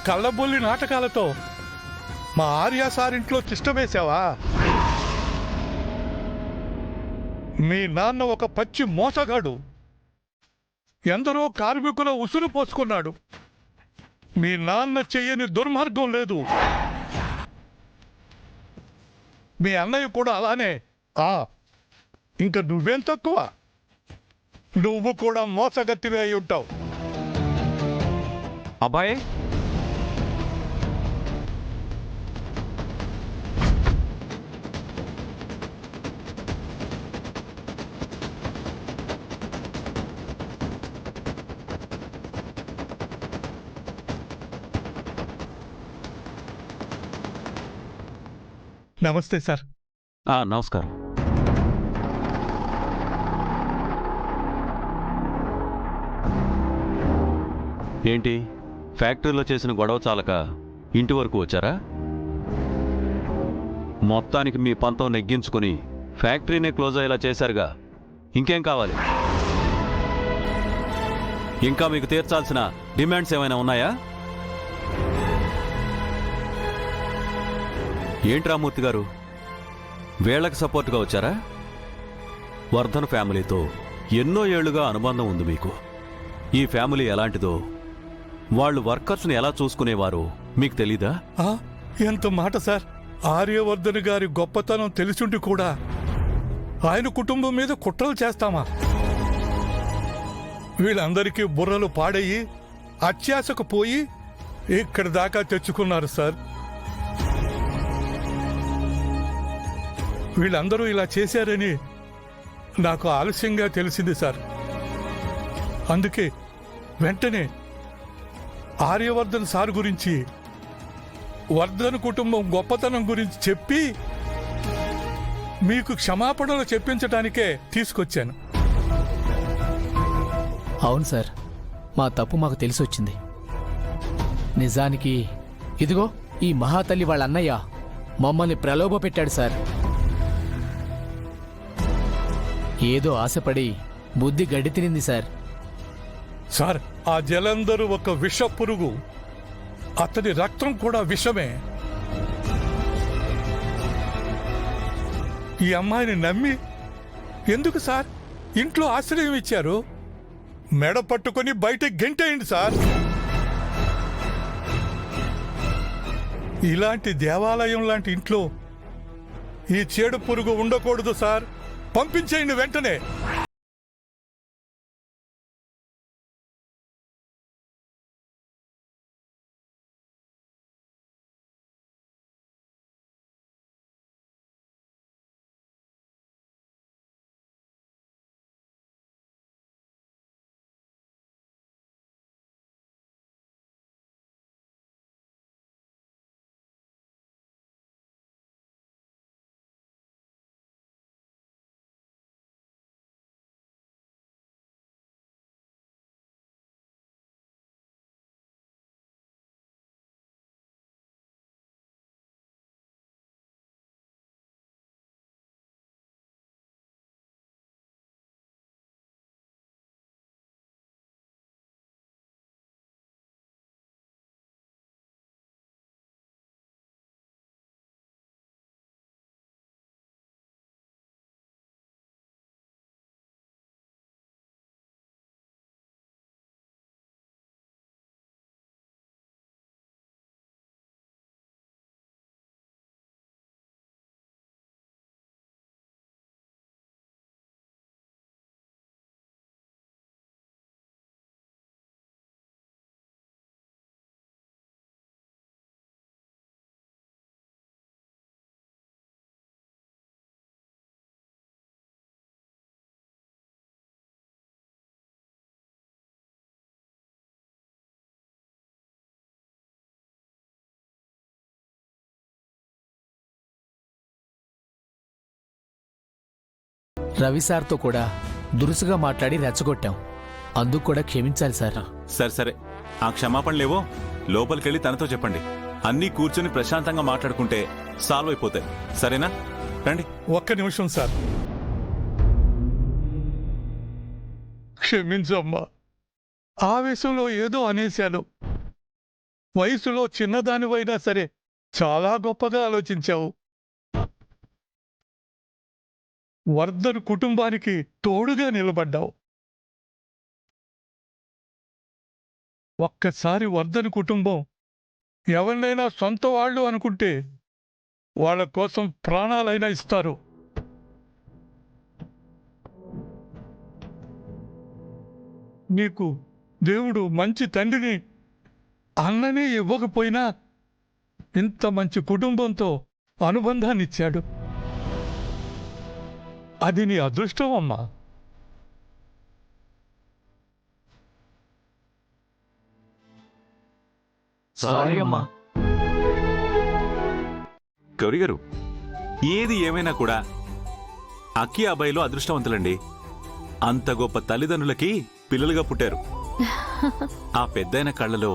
కళ్ళబొల్లి నాటకాలతో మా ఆర్య సారింట్లో తిష్టవేశావా? మీ నాన్న ఒక పచ్చి మోసగాడు. ఎందరో కార్మికుల ఉసురు పోసుకున్నాడు. మీ నాన్న చెయ్యని దుర్మార్గం లేదు. మీ అన్నయ్య కూడా అలానే. ఇంక నువ్వేం తక్కువ? నువ్వు కూడా మోసగత్తివే అయి ఉంటావు. అబ్బాయి, నమస్తే సార్. నమస్కారం. ఏంటి, ఫ్యాక్టరీలో చేసిన గొడవ చాలక ఇంటి వరకు వచ్చారా? మొత్తానికి మీ పంతం నెగ్గించుకుని ఫ్యాక్టరీనే క్లోజ్ అయ్యేలా చేశారుగా, ఇంకేం కావాలి? ఇంకా మీకు తీర్చాల్సిన డిమాండ్స్ ఏమైనా ఉన్నాయా? ఏంటి రామూర్తి గారు, వీళ్లకు సపోర్ట్గా వచ్చారా? వర్ధన్ ఫ్యామిలీతో ఎన్నో ఏళ్లుగా అనుబంధం ఉంది మీకు. ఈ ఫ్యామిలీ ఎలాంటిదో, వాళ్ళు వర్కర్స్ని ఎలా చూసుకునేవారో మీకు తెలీదా? ఎంత మాట సార్! ఆర్యవర్ధన్ గారి గొప్పతనం తెలిసిండి కూడా ఆయన కుటుంబం మీద కుట్రలు చేస్తామా? వీళ్ళందరికీ బుర్రలు పాడయి అత్యాశకు పోయి ఇక్కడి దాకా తెచ్చుకున్నారు సార్. వీళ్ళందరూ ఇలా చేశారని నాకు ఆలస్యంగా తెలిసింది సార్. అందుకే వెంటనే ఆర్యవర్ధన్ సార్ గురించి, వర్ధన్ కుటుంబం గొప్పతనం గురించి చెప్పి మీకు క్షమాపణలు చెప్పించడానికే తీసుకొచ్చాను. అవును సార్, మా తప్పు మాకు తెలిసొచ్చింది. నిజానికి ఇదిగో ఈ మహాతల్లి వాళ్ళ అన్నయ్య మమ్మల్ని ప్రలోభ పెట్టాడు సార్. ఏదో ఆశపడి బుద్ధి గడ్డి తినింది సార్. సార్, ఆ జలంధరు ఒక విష పురుగు. అతని రక్తం కూడా విషమే. ఈ అమ్మాయిని నమ్మి ఎందుకు సార్ ఇంట్లో ఆశ్రయం ఇచ్చారు? మెడ పట్టుకొని బయట గెంటేయండి సార్. ఇలాంటి దేవాలయం లాంటి ఇంట్లో ఈ చెడు పురుగు ఉండకూడదు సార్. పంపించేయండి వెంటనే. రవి సార్తో కూడా దురుసుగా మాట్లాడి రెచ్చగొట్టాం. అందుకు కూడా క్షమించాలి సార్. సరే సరే, ఆ క్షమాపణలేవో లోపలికెళ్ళి తనతో చెప్పండి. అన్నీ కూర్చొని ప్రశాంతంగా మాట్లాడుకుంటే సాల్వ్ అయిపోతాయి. సరేనా? రండి. ఒక్క నిమిషం సార్. క్షమించమ్మా, ఆవేశంలో ఏదో అనేశాను. వయసులో చిన్నదానివైనా సరే చాలా గొప్పగా ఆలోచించావు. వర్ధన్ కుటుంబానికి తోడుగా నిలబడ్డావు. ఒక్కసారి వర్ధన్ కుటుంబం ఎవరినైనా సొంత వాళ్ళు అనుకుంటే వాళ్ళ కోసం ప్రాణాలైనా ఇస్తారు. నీకు దేవుడు మంచి తండ్రిని, అన్ననే ఇవ్వకపోయినా ఇంత మంచి కుటుంబంతో అనుబంధాన్ని ఇచ్చాడు. అది నీ అదృష్టం అమ్మా. సారీ అమ్మా. గౌరీ గారు, ఏది ఏమైనా కూడా అక్కి అబ్బాయిలో అదృష్టవంతులండి. అంత గొప్ప తల్లిదండ్రులకి పిల్లలుగా పుట్టారు. ఆ పెద్దయిన కళ్ళలో,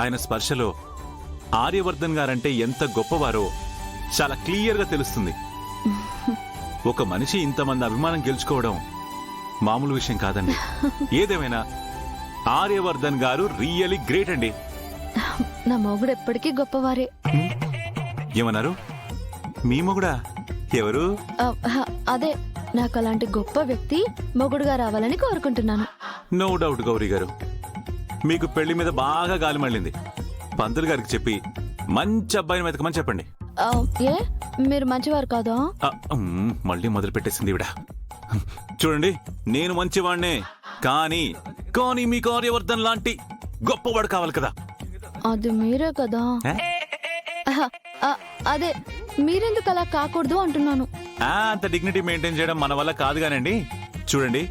ఆయన స్పర్శలో ఆర్యవర్ధన్ గారంటే ఎంత గొప్పవారో చాలా క్లియర్గా తెలుస్తుంది. ఒక మనిషి ఇంతమంది అభిమానం గెలుచుకోవడం మామూలు విషయం కాదండి. ఏదేమైనా ఆర్యవర్ధన్ గారు రియలీ గ్రేట్ అండి. నా మొగుడు ఎప్పటికీ గొప్పవారే. ఏమన్నారు? మీ మొగుడా? ఎవరు? అదే, నాకు అలాంటి గొప్ప వ్యక్తి మొగుడుగా రావాలని కోరుకుంటున్నాను. నో డౌట్ గౌరీ గారు, మీకు పెళ్లి మీద బాగా గాలి మళ్ళింది. పంతులు గారికి చెప్పి మంచి అబ్బాయిని వెతకమని చెప్పండి. ఏ, మీరు మంచివారు కాదా? మళ్ళీ మొదలు పెట్టేసింది ఇవిడ. చూడండి, నేను మంచివాణ్ణే, కానీ కానీ మీకు ఆర్యవర్ధన్ లాంటి గొప్పవాడు కావాలి కదా. అది మీరే కదా. అదే, మీరెందుకు అలా కాకూడదు అంటున్నాను. అంత డిగ్నిటీ మెయింటైన్ చేయడం మన వల్ల కాదు కానండి. చూడండి,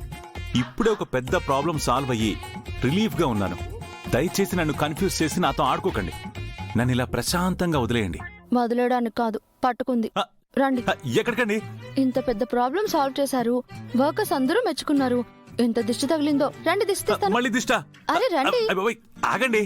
ఇప్పుడే ఒక పెద్ద ప్రాబ్లం సాల్వ్ అయ్యి రిలీఫ్ గా ఉన్నాను. దయచేసి నన్ను కన్ఫ్యూజ్ చేసి నాతో ఆడుకోకండి. నన్ను ఇలా ప్రశాంతంగా వదిలేయండి. వదిలేయడానికి కాదు, పట్టుకుంది. రండి. ఎక్కడికండి? ఇంత పెద్ద ప్రాబ్లం సాల్వ్ చేశారు, వర్కర్స్ అందరూ మెచ్చుకున్నారు. ఎంత దిష్టి తగిలిందో. రండి, దిష్టి తీస్తాను. మళ్ళీ దిష్ట? అరే రండి. ఆగండి.